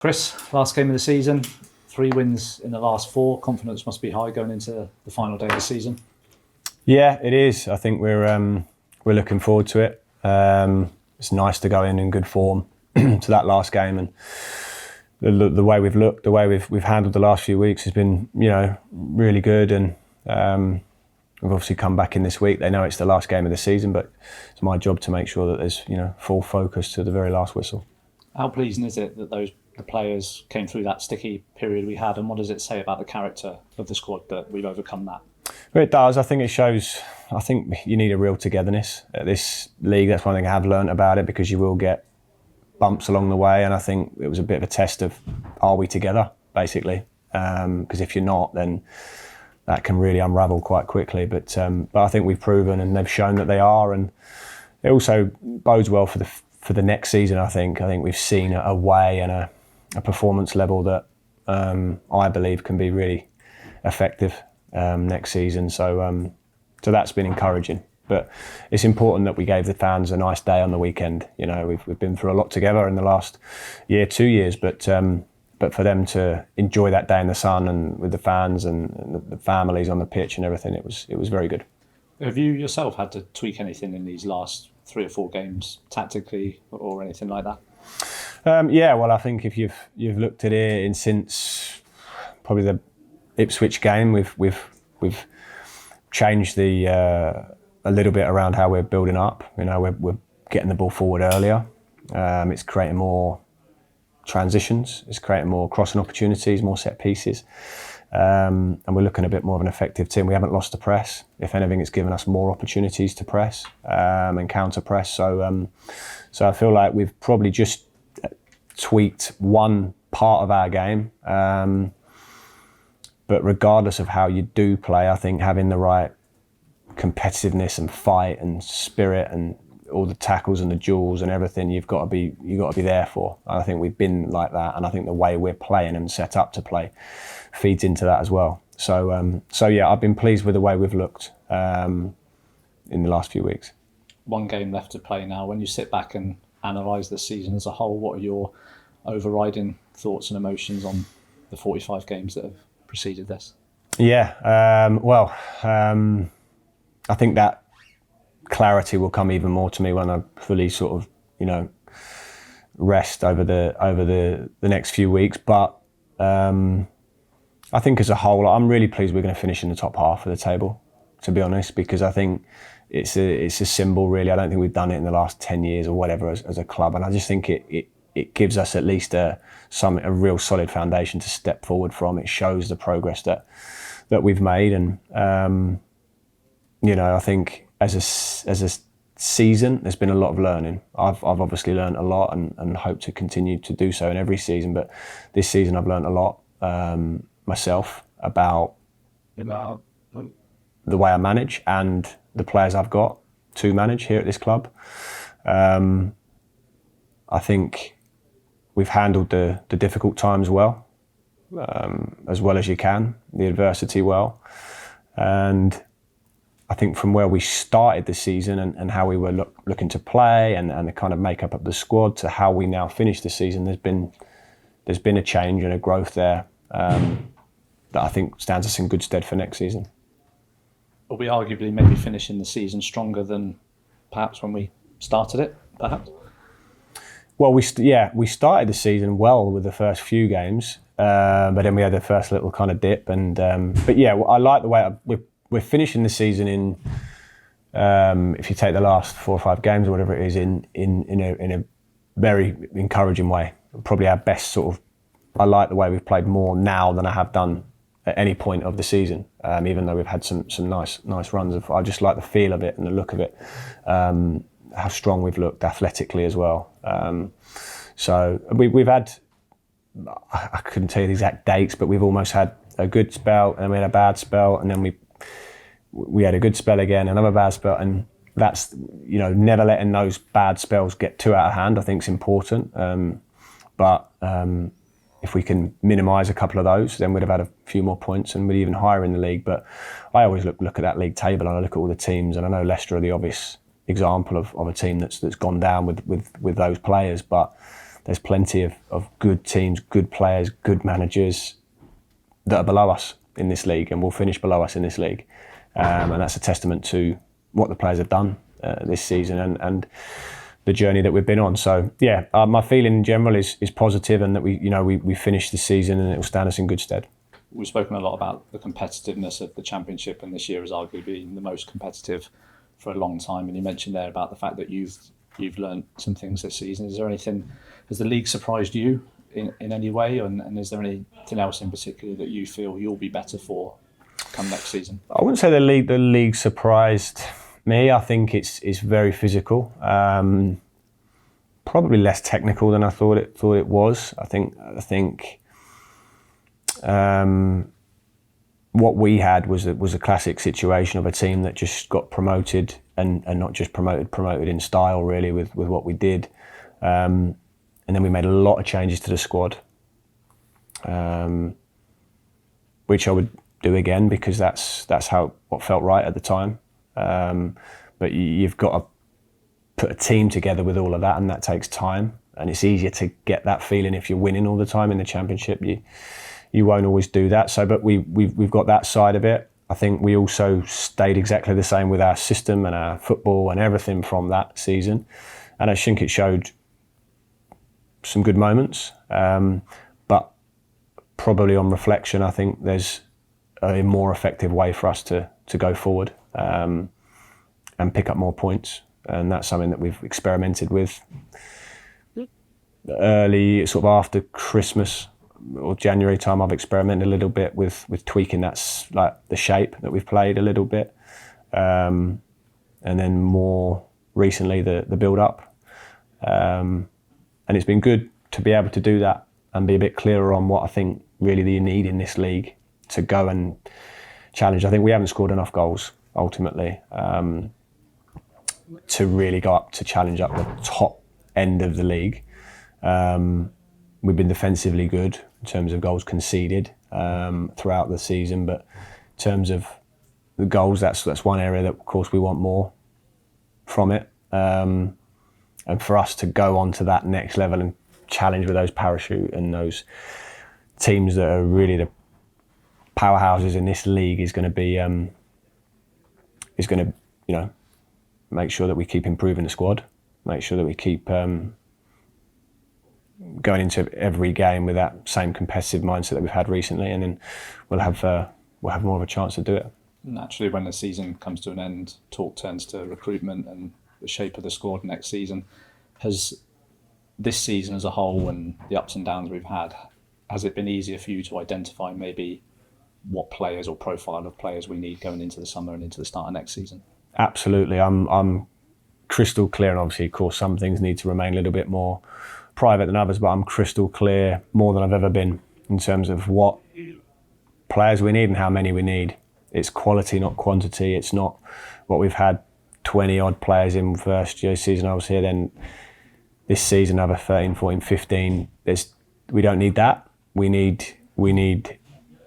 Chris, last game of the season, 3 wins in the last 4. Confidence must be high going into the final day of the season. Yeah, it is. I think we're looking forward to it. It's nice to go in good form to that last game, and the way we've looked, the way we've handled the last few weeks has been, really good. And we've obviously come back in this week. They know it's the last game of the season, but it's my job to make sure that there's full focus to the very last whistle. How pleasing is it that the players came through that sticky period we had, and what does it say about the character of the squad that we've overcome that? Well, it does. I think it shows. I think you need a real togetherness at this league. That's one thing I have learnt about it, because you will get bumps along the way, and I think it was a bit of a test of, are we together, basically? Because if you're not, then that can really unravel quite quickly. But I think we've proven, and they've shown that they are, and it also bodes well for the next season. I think we've seen a way and a performance level that I believe can be really effective next season. So that's been encouraging. But it's important that we gave the fans a nice day on the weekend. We've been through a lot together in the last year, 2 years, but for them to enjoy that day in the sun and with the fans and the families on the pitch and everything, it was very good. Have you yourself had to tweak anything in these last 3 or 4 games tactically or anything like that? Yeah, well, I think if you've looked at it since probably the Ipswich game, we've changed a little bit around how we're building up. We're getting the ball forward earlier. It's creating more transitions. It's creating more crossing opportunities, more set pieces. And we're looking a bit more of an effective team. We haven't lost the press. If anything, it's given us more opportunities to press and counter press. So I feel like we've probably just tweaked one part of our game. But regardless of how you do play, I think having the right competitiveness and fight and spirit and all the tackles and the duels and everything, you've got to be there for. And I think we've been like that, and I think the way we're playing and set up to play feeds into that as well. So yeah, I've been pleased with the way we've looked in the last few weeks. 1 game left to play now. When you sit back and analyse the season as a whole, what are your overriding thoughts and emotions on the 45 games that have preceded this? Yeah, I think that clarity will come even more to me when I fully sort of, rest over the next few weeks. But I think as a whole, I'm really pleased we're going to finish in the top half of the table, to be honest, because I think it's a symbol, really. I don't think we've done it in the last 10 years or whatever as a club, and I just think it gives us at least a real solid foundation to step forward from. It shows the progress that we've made, and I think as a season, there's been a lot of learning. I've obviously learned a lot and hope to continue to do so in every season. But this season, I've learned a lot myself about the way I manage and the players I've got to manage here at this club. I think we've handled the difficult times well as you can, the adversity well. And I think from where we started the season and how we were looking to play and the kind of makeup of the squad to how we now finish the season, there's been a change and a growth there that I think stands us in good stead for next season. Will we arguably maybe finishing the season stronger than perhaps when we started it, perhaps? Well, we started the season well with the first few games, but then we had the first little kind of dip. But yeah, I like the way we're finishing the season in. If you take the last 4 or 5 games or whatever it is, in a very encouraging way. Probably our best sort of. I like the way we've played more now than I have done at any point of the season. Even though we've had some nice runs. I just like the feel of it and the look of it. How strong we've looked athletically as well. So we've had. I couldn't tell you the exact dates, but we've almost had a good spell and we had a bad spell, and then we had a good spell again, another bad spell, and that's never letting those bad spells get too out of hand. I think is important. But if we can minimise a couple of those, then we'd have had a few more points and we'd even higher in the league. But I always look at that league table and I look at all the teams, and I know Leicester are the obvious example of a team that's gone down with those players, but there's plenty of good teams, good players, good managers that are below us in this league and will finish below us in this league. And that's a testament to what the players have done this season and the journey that we've been on. So yeah, my feeling in general is positive, and that we finished the season and it will stand us in good stead. We've spoken a lot about the competitiveness of the Championship, and this year has arguably been the most competitive for a long time. And you mentioned there about the fact that you've learned some things this season. Is there anything, has the league surprised you in any way, and is there anything else in particular that you feel you'll be better for come next season? I wouldn't say the league surprised me. I think it's very physical, probably less technical than I thought it was. I think what we had was a classic situation of a team that just got promoted, and not just promoted in style really with what we did, and then we made a lot of changes to the squad, which I would do again because that's what felt right at the time. But you've got to put a team together with all of that, and that takes time. And it's easier to get that feeling if you're winning all the time in the Championship. You won't always do that. So, but we've got that side of it. I think we also stayed exactly the same with our system and our football and everything from that season. And I think it showed some good moments. But probably on reflection, I think there's a more effective way for us to go forward and pick up more points. And that's something that we've experimented with early, sort of after Christmas or January time. I've experimented a little bit with tweaking that, like the shape that we've played a little bit, and then more recently the build up, and it's been good to be able to do that and be a bit clearer on what I think really you need in this league to go and challenge. I think we haven't scored enough goals ultimately to really go up to challenge up the top end of the league. We've been defensively good in terms of goals conceded throughout the season, but in terms of the goals, that's one area that of course we want more from it, and for us to go on to that next level and challenge with those parachute and those teams that are really the powerhouses in this league is going to be make sure that we keep improving the squad, make sure that we keep going into every game with that same competitive mindset that we've had recently, and then we'll have more of a chance to do it. Naturally, when the season comes to an end, talk turns to recruitment and the shape of the squad next season. Has this season as a whole and the ups and downs we've had, has it been easier for you to identify maybe what players or profile of players we need going into the summer and into the start of next season? Absolutely. I'm crystal clear, and obviously, of course, some things need to remain a little bit more private than others, but I'm crystal clear more than I've ever been in terms of what players we need and how many we need. It's quality, not quantity. It's not what we've had 20 odd players in first year season I was here, then this season another 13, 14, 15. We don't need that. We need,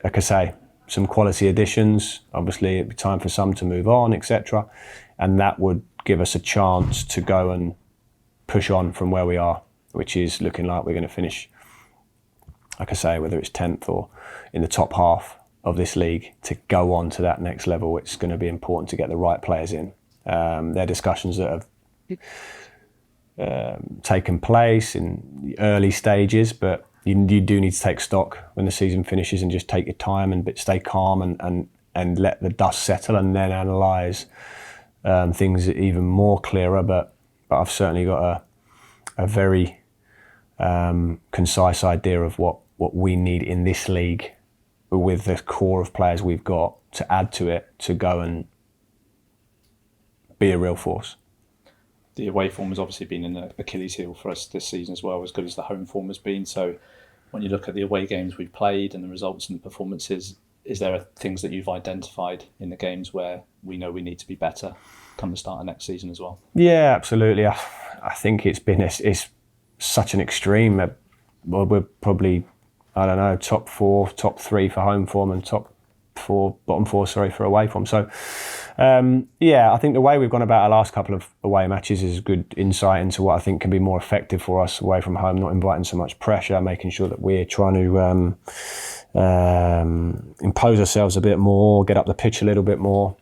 like I say, some quality additions. Obviously it'd be time for some to move on, etc. And that would give us a chance to go and push on from where we are, which is looking like we're going to finish, like I say, whether it's 10th or in the top half of this league. To go on to that next level, it's going to be important to get the right players in. There are discussions that have taken place in the early stages, but you do need to take stock when the season finishes and just take your time and stay calm and let the dust settle, and then analyse things even more clearer. But I've certainly got a very concise idea of what we need in this league with the core of players we've got to add to it to go and be a real force. The away form has obviously been an Achilles heel for us this season as well, as good as the home form has been. So when you look at the away games we've played and the results and the performances, is there things that you've identified in the games where we know we need to be better come the start of next season as well? Yeah, absolutely. I think it's such an extreme. We're probably, I don't know, top 4, top 3 for home form and top bottom four for away from. So I think the way we've gone about our last couple of away matches is good insight into what I think can be more effective for us away from home, not inviting so much pressure, making sure that we're trying to impose ourselves a bit more, get up the pitch a little bit more.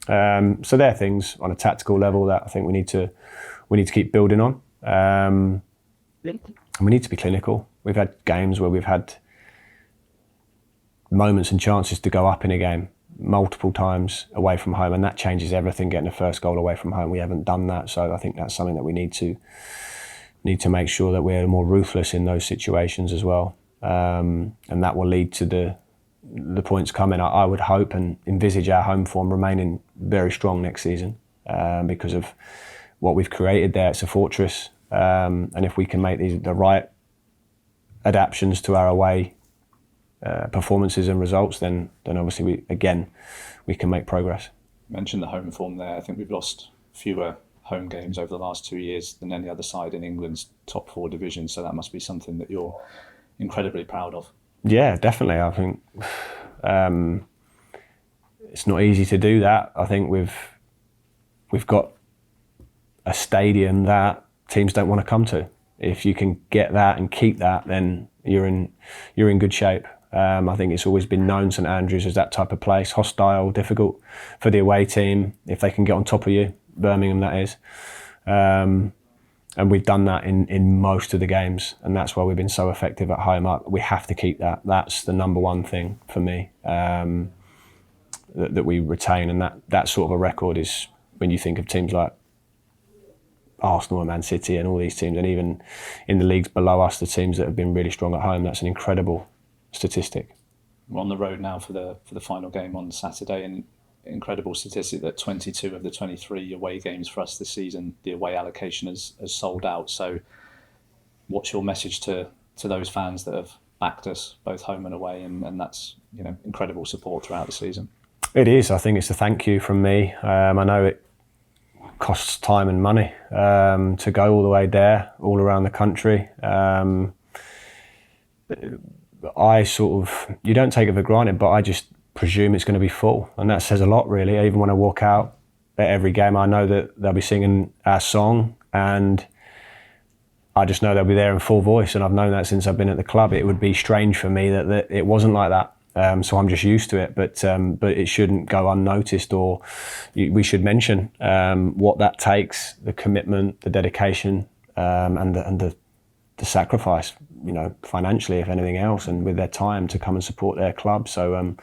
So there are things on a tactical level that I think we need to keep building on. And we need to be clinical. We've had games where we've had moments and chances to go up in a game multiple times away from home, and that changes everything. Getting the first goal away from home, we haven't done that, so I think that's something that we need to make sure that we're more ruthless in those situations as well, and that will lead to the points coming. I would hope and envisage our home form remaining very strong next season because of what we've created there. It's a fortress, and if we can make the right adaptations to our away performances and results, then obviously we can make progress. You mentioned the home form there. I think we've lost fewer home games over the last 2 years than any other side in England's top four division, so that must be something that you're incredibly proud of. Yeah, definitely. I think it's not easy to do that. I think we've got a stadium that teams don't want to come to. If you can get that and keep that, then you're in good shape. I think it's always been known, St Andrews, as that type of place, hostile, difficult for the away team if they can get on top of you. Birmingham, that is. And we've done that in most of the games, and that's why we've been so effective at home. We have to keep that. That's the number one thing for me, that we retain, and that sort of a record is, when you think of teams like Arsenal and Man City and all these teams, and even in the leagues below us, the teams that have been really strong at home, that's an incredible statistic. We're on the road now for the final game on Saturday, and incredible statistic that 22 of the 23 away games for us this season, the away allocation has sold out. So what's your message to those fans that have backed us both home and away, and that's incredible support throughout the season? It is. I think it's a thank you from me. I know it costs time and money to go all the way there, all around the country. You don't take it for granted, but I just presume it's going to be full, and that says a lot, really. Even when I walk out at every game, I know that they'll be singing our song, and I just know they'll be there in full voice, and I've known that since I've been at the club. It would be strange for me that it wasn't like that, so I'm just used to it, but it shouldn't go unnoticed, or we should mention what that takes, the commitment, the dedication, and the sacrifice, financially, if anything else, and with their time to come and support their club. So,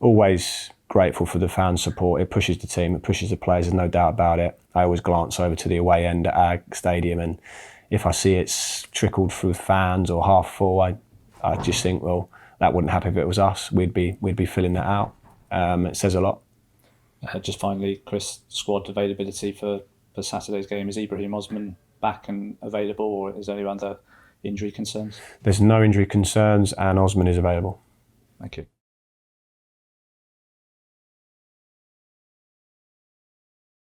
always grateful for the fans' support. It pushes the team, it pushes the players, there's no doubt about it. I always glance over to the away end at our stadium, and if I see it's trickled through fans or half full, I just think, well, that wouldn't happen if it was us. We'd be filling that out. It says a lot. Just finally, Chris, squad availability for Saturday's game. Is Ibrahim Osman back and available, or is there any other injury concerns? There's no injury concerns, and Osman is available. Thank you.